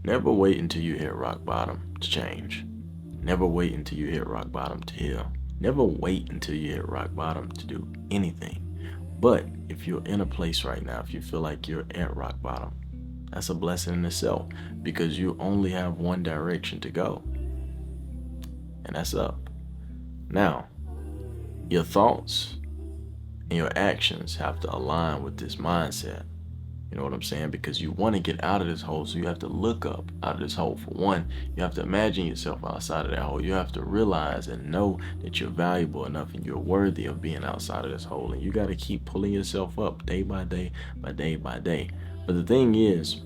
Never wait until you hit rock bottom to change. Never wait until you hit rock bottom to heal. Never wait until you hit rock bottom to do anything. But if you're in a place right now, if you feel like you're at rock bottom, that's a blessing in itself because you only have one direction to go, and that's up. Now, your thoughts and your actions have to align with this mindset. You know what I'm saying? Because you want to get out of this hole, so you have to look up out of this hole. For one, you have to imagine yourself outside of that hole. You have to realize and know that you're valuable enough and you're worthy of being outside of this hole. And you got to keep pulling yourself up day by day, by day by day. But the thing is,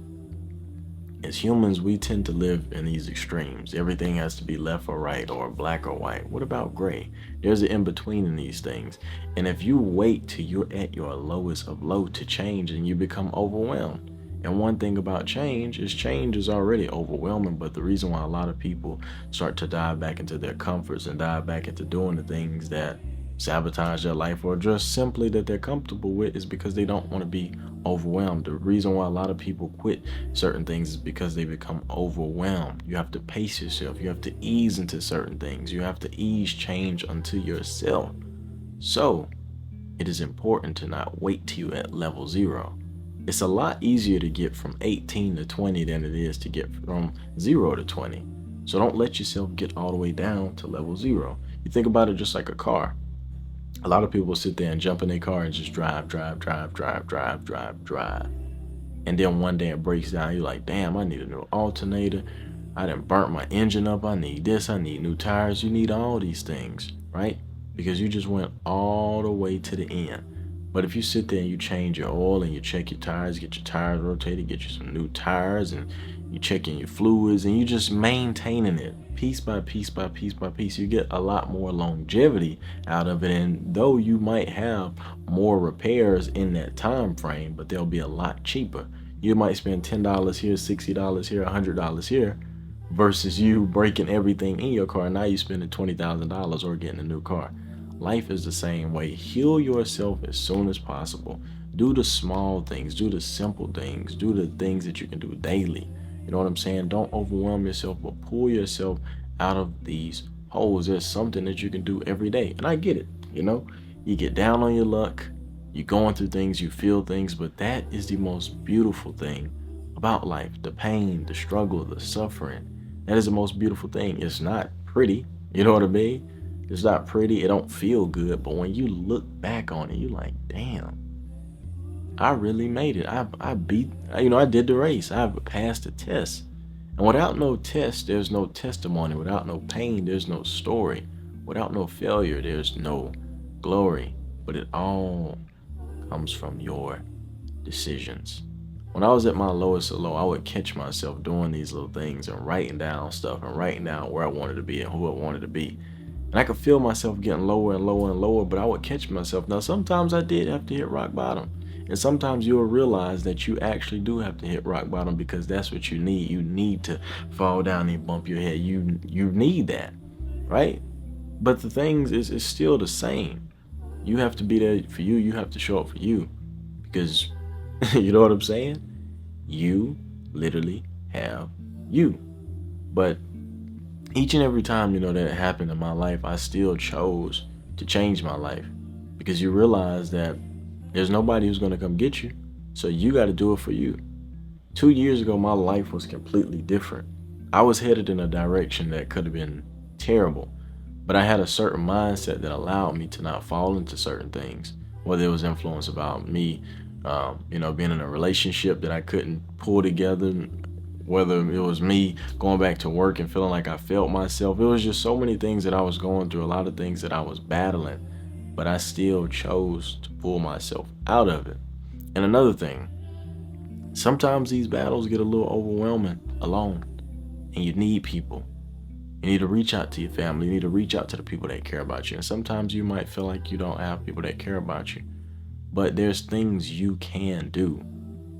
as humans, we tend to live in these extremes. Everything has to be left or right or black or white. What about gray? There's an in between in these things. And if you wait till you're at your lowest of low to change, and you become overwhelmed. And one thing about change is already overwhelming. But the reason why a lot of people start to dive back into their comforts and dive back into doing the things that sabotage their life or just simply that they're comfortable with is because they don't want to be overwhelmed. The reason why a lot of people quit certain things is because they become overwhelmed. You have to pace yourself. You have to ease into certain things. You have to ease change unto yourself. So it is important to not wait till you're at level zero. It's a lot easier to get from 18 to 20 than it is to get from 0 to 20. So don't let yourself get all the way down to level zero. You think about it just like a car. A lot of people sit there and jump in their car and just drive, drive, drive, drive, drive, drive, drive. And then one day it breaks down. You're like, damn, I need a new alternator. I done burnt my engine up. I need this. I need new tires. You need all these things, right? Because you just went all the way to the end. But if you sit there and you change your oil and you check your tires, get your tires rotated, get you some new tires, and you checking your fluids, and you just maintaining it piece by piece by piece by piece, you get a lot more longevity out of it. And though you might have more repairs in that time frame, but they'll be a lot cheaper. You might spend $10 here, $60 here, $100 here, versus you breaking everything in your car. Now you're spending $20,000 or getting a new car. Life is the same way. Heal yourself as soon as possible. Do the small things, do the simple things, do the things that you can do daily. You know what I'm saying? Don't overwhelm yourself, but pull yourself out of these holes. There's something that you can do every day. And I get it, you know? You get down on your luck, you're going through things, you feel things, but that is the most beautiful thing about life. The pain, the struggle, the suffering. That is the most beautiful thing. It's not pretty, you know what I mean? It's not pretty, it don't feel good, but when you look back on it, you're like, damn, I really made it. I beat, I did the race. I passed the test. And without no test, there's no testimony. Without no pain, there's no story. Without no failure, there's no glory. But it all comes from your decisions. When I was at my lowest of low, I would catch myself doing these little things and writing down stuff and writing down where I wanted to be and who I wanted to be. And I could feel myself getting lower and lower and lower, but I would catch myself. Now, sometimes I did have to hit rock bottom. And sometimes you'll realize that you actually do have to hit rock bottom because that's what you need. You need to fall down and bump your head. You need that, right? But the things is still the same. You have to be there for you. You have to show up for you because you know what I'm saying? You literally have you. But each and every time, that happened in my life, I still chose to change my life because you realize that there's nobody who's going to come get you. So you got to do it for you. 2 years ago, my life was completely different. I was headed in a direction that could have been terrible, but I had a certain mindset that allowed me to not fall into certain things, whether it was influence about me, being in a relationship that I couldn't pull together, whether it was me going back to work and feeling like I failed myself. It was just so many things that I was going through, a lot of things that I was battling, but I still chose to pull myself out of it. And another thing, sometimes these battles get a little overwhelming alone, and you need people. You need to reach out to your family. You need to reach out to the people that care about you. And sometimes you might feel like you don't have people that care about you, but there's things you can do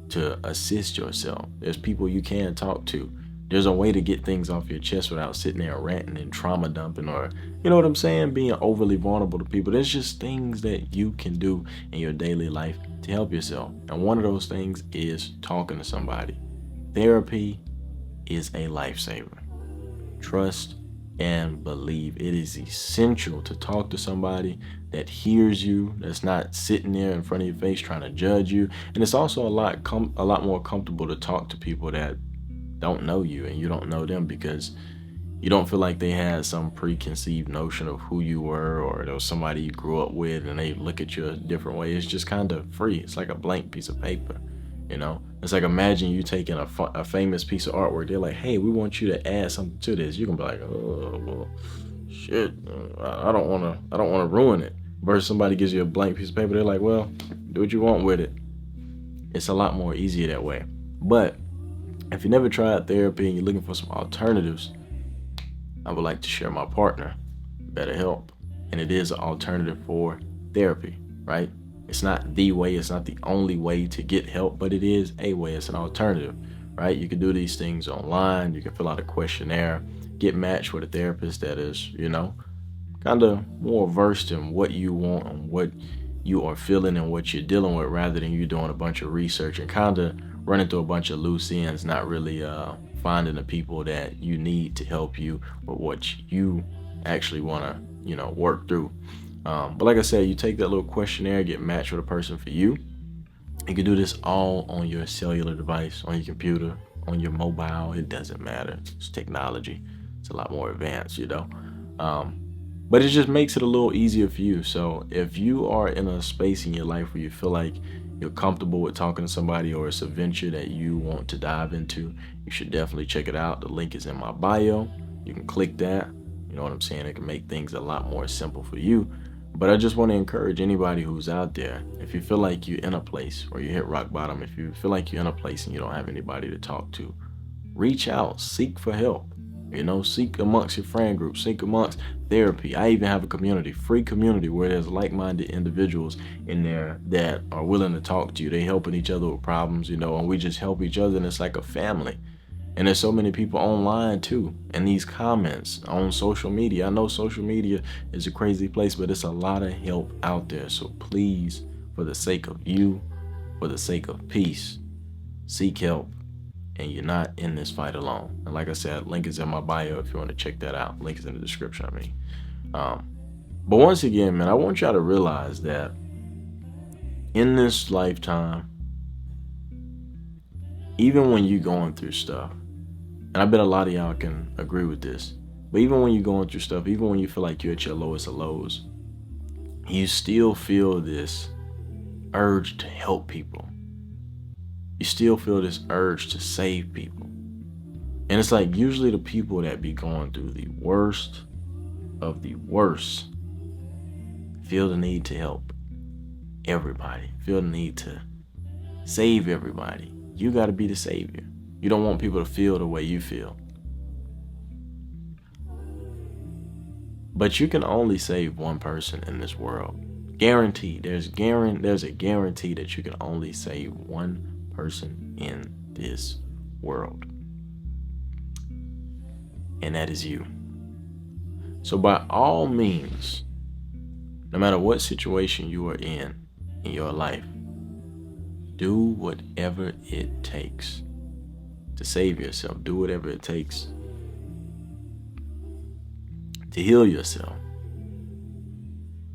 to assist yourself. There's people you can talk to. There's a way to get things off your chest without sitting there ranting and trauma dumping or, you know what I'm saying, being overly vulnerable to people. There's just things that you can do in your daily life to help yourself. And one of those things is talking to somebody. Therapy is a lifesaver. Trust and believe. It is essential to talk to somebody that hears you, that's not sitting there in front of your face trying to judge you. And it's also a lot more comfortable to talk to people that don't know you and you don't know them, because you don't feel like they had some preconceived notion of who you were, or there was somebody you grew up with and they look at you a different way. It's just kind of free. It's like a blank piece of paper, you know? It's like, imagine you taking a famous piece of artwork. They're like, hey, we want you to add something to this. You can be like, oh, well, shit, I don't want to ruin it. Versus somebody gives you a blank piece of paper. They're like, well, do what you want with it. It's a lot more easier that way. But if you never tried therapy and you're looking for some alternatives, I would like to share my partner, BetterHelp. And it is an alternative for therapy, right? It's not the way, it's not the only way to get help, but it is a way, it's an alternative, right? You can do these things online, you can fill out a questionnaire, get matched with a therapist that is, kind of more versed in what you want and what you are feeling and what you're dealing with, rather than you doing a bunch of research and kind of running through a bunch of loose ends, not really finding the people that you need to help you with what you actually want to, work through. But like I said, you take that little questionnaire, get matched with a person for you. You can do this all on your cellular device, on your computer, on your mobile. It doesn't matter. It's technology. It's a lot more advanced, But it just makes it a little easier for you. So if you are in a space in your life where you feel like you're comfortable with talking to somebody, or it's a venture that you want to dive into, you should definitely check it out. The link is in my bio. You can click that. You know what I'm saying? It can make things a lot more simple for you. But I just want to encourage anybody who's out there, if you feel like you're in a place or you hit rock bottom, if you feel like you're in a place and you don't have anybody to talk to, reach out, seek for help. Seek amongst your friend group, seek amongst therapy. I even have a community, free community, where there's like-minded individuals in there that are willing to talk to you. They helping each other with problems, and we just help each other, and it's like a family. And there's so many people online too, and these comments on social media. I know social media is a crazy place, but it's a lot of help out there. So please, for the sake of you, for the sake of peace, seek help. And you're not in this fight alone. And like I said, link is in my bio if you want to check that out. Link is in the description, But once again, man, I want y'all to realize that in this lifetime, even when you're going through stuff, and I bet a lot of y'all can agree with this, but even when you're going through stuff, even when you feel like you're at your lowest of lows, you still feel this urge to help people. You still feel this urge to save people. And it's like usually the people that be going through the worst of the worst feel the need to help everybody, feel the need to save everybody. You got to be the savior. You don't want people to feel the way you feel. But you can only save one person in this world. Guaranteed. There's a guarantee that you can only save one person in this world, and that is you. So by all means, no matter what situation you are in your life, do whatever it takes to save yourself. Do whatever it takes to heal yourself,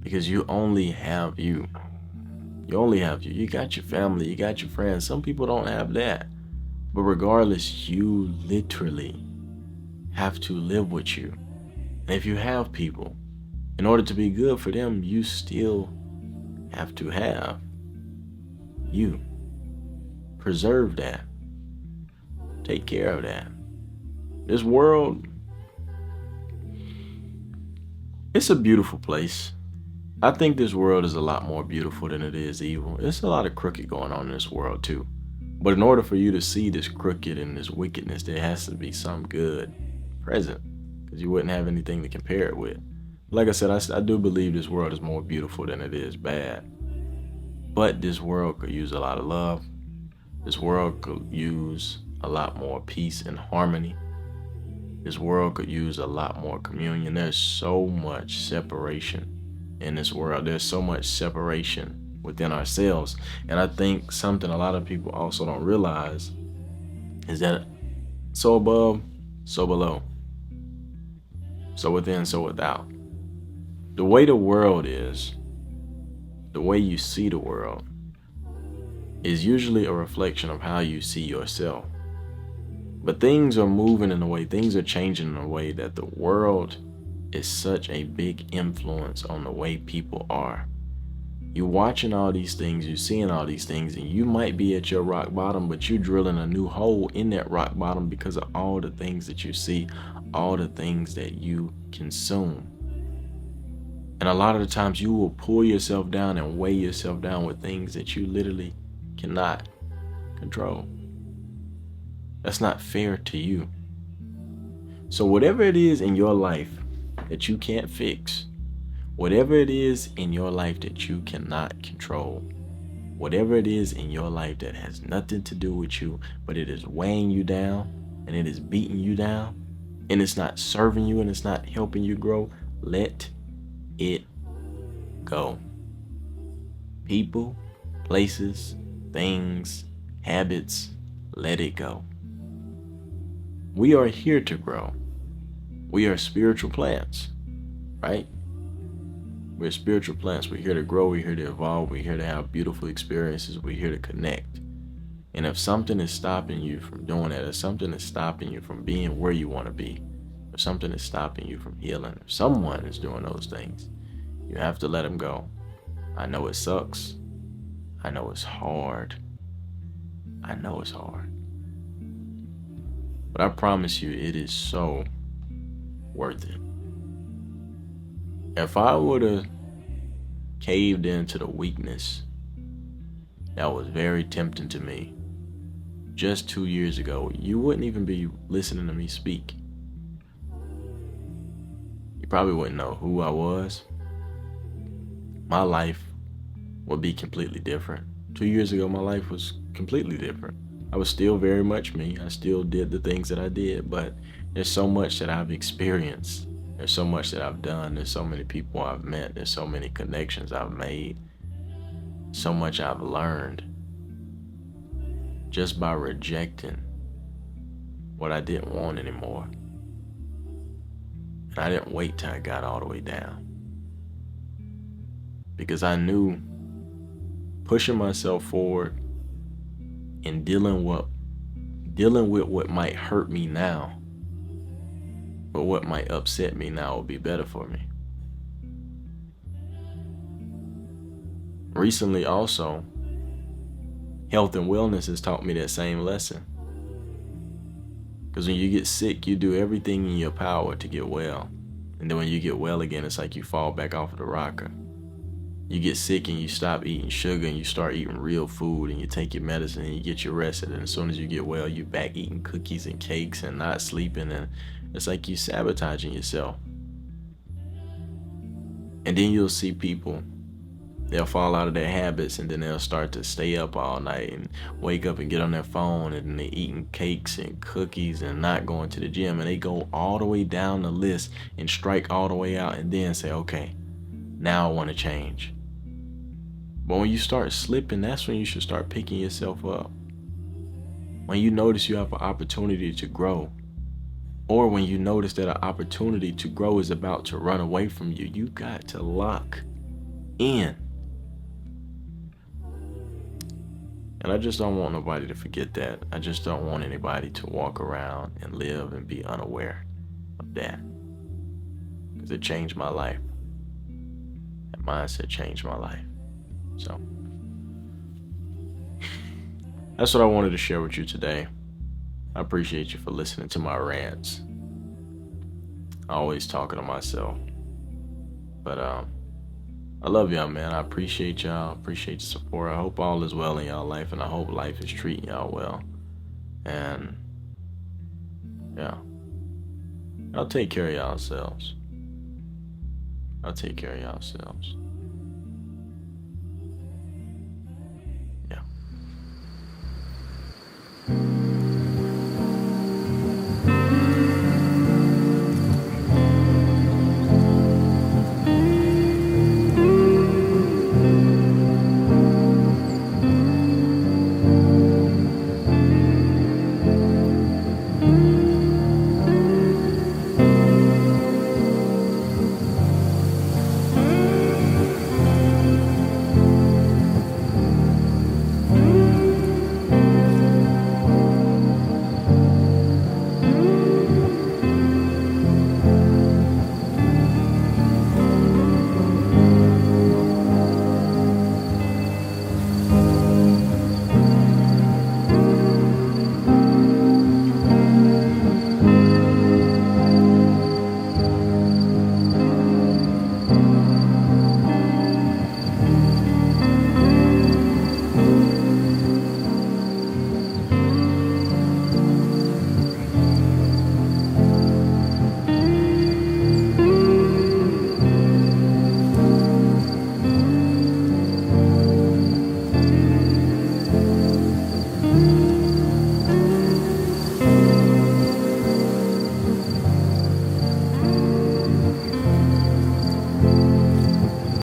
because you only have you. You only have you. You got your family, you got your friends. Some people don't have that. But regardless, you literally have to live with you. And if you have people, in order to be good for them, you still have to have you. Preserve that. Take care of that. This world, it's a beautiful place. I think this world is a lot more beautiful than it is evil. There's a lot of crooked going on in this world too. But in order for you to see this crooked and this wickedness, there has to be some good present, because you wouldn't have anything to compare it with. Like I said, I do believe this world is more beautiful than it is bad. But this world could use a lot of love. This world could use a lot more peace and harmony. This world could use a lot more communion. There's so much separation in this world. There's so much separation within ourselves. And I think something a lot of people also don't realize is that So above, so below. So within, so without. The way the world is, the way you see the world, is usually a reflection of how you see yourself. But things are moving in a way, things are changing in a way that the world is such a big influence on the way people are. You're watching all these things, you're seeing all these things, and you might be at your rock bottom, but you're drilling a new hole in that rock bottom because of all the things that you see, all the things that you consume. And a lot of the times you will pull yourself down and weigh yourself down with things that you literally cannot control. That's not fair to you. So whatever it is in your life that you can't fix, whatever it is in your life that you cannot control, whatever it is in your life that has nothing to do with you, but it is weighing you down and it is beating you down and it's not serving you and it's not helping you grow, let it go. People, places, things, habits, let it go. We are here to grow. We are spiritual plants, right? We're spiritual plants. We're here to grow. We're here to evolve. We're here to have beautiful experiences. We're here to connect. And if something is stopping you from doing that, if something is stopping you from being where you want to be, if something is stopping you from healing, if someone is doing those things, you have to let them go. I know it sucks. I know it's hard. I know it's hard. But I promise you, it is so worth it. If I would have caved into the weakness that was very tempting to me just 2 years ago, you wouldn't even be listening to me speak. You probably wouldn't know who I was. My life would be completely different. 2 years ago, my life was completely different. I was still very much me. I still did the things that I did, but there's so much that I've experienced. There's so much that I've done. There's so many people I've met. There's so many connections I've made. So much I've learned just by rejecting what I didn't want anymore. And I didn't wait till I got all the way down. Because I knew pushing myself forward and dealing with what might hurt me now, but what might upset me now will be better for me. Recently also, health and wellness has taught me that same lesson. Because when you get sick, you do everything in your power to get well. And then when you get well again, it's like you fall back off of the rocker. You get sick and you stop eating sugar and you start eating real food and you take your medicine and you get your rest. And then as soon as you get well, you're back eating cookies and cakes and not sleeping. And it's like you sabotaging yourself. And then you'll see people, they'll fall out of their habits and then they'll start to stay up all night and wake up and get on their phone and they're eating cakes and cookies and not going to the gym. And they go all the way down the list and strike all the way out and then say, okay, now I want to change. But when you start slipping, that's when you should start picking yourself up. When you notice you have an opportunity to grow, or when you notice that an opportunity to grow is about to run away from you, you got to lock in. And I just don't want nobody to forget that. I just don't want anybody to walk around and live and be unaware of that. Because it changed my life. That mindset changed my life. So that's what I wanted to share with you today. I appreciate you for listening to my rants. Always talking to myself. But I love y'all, man. I appreciate y'all. Appreciate the support. I hope all is well in y'all life, and I hope life is treating y'all well. And yeah, y'all take care of yourselves. I'll take care of yourselves.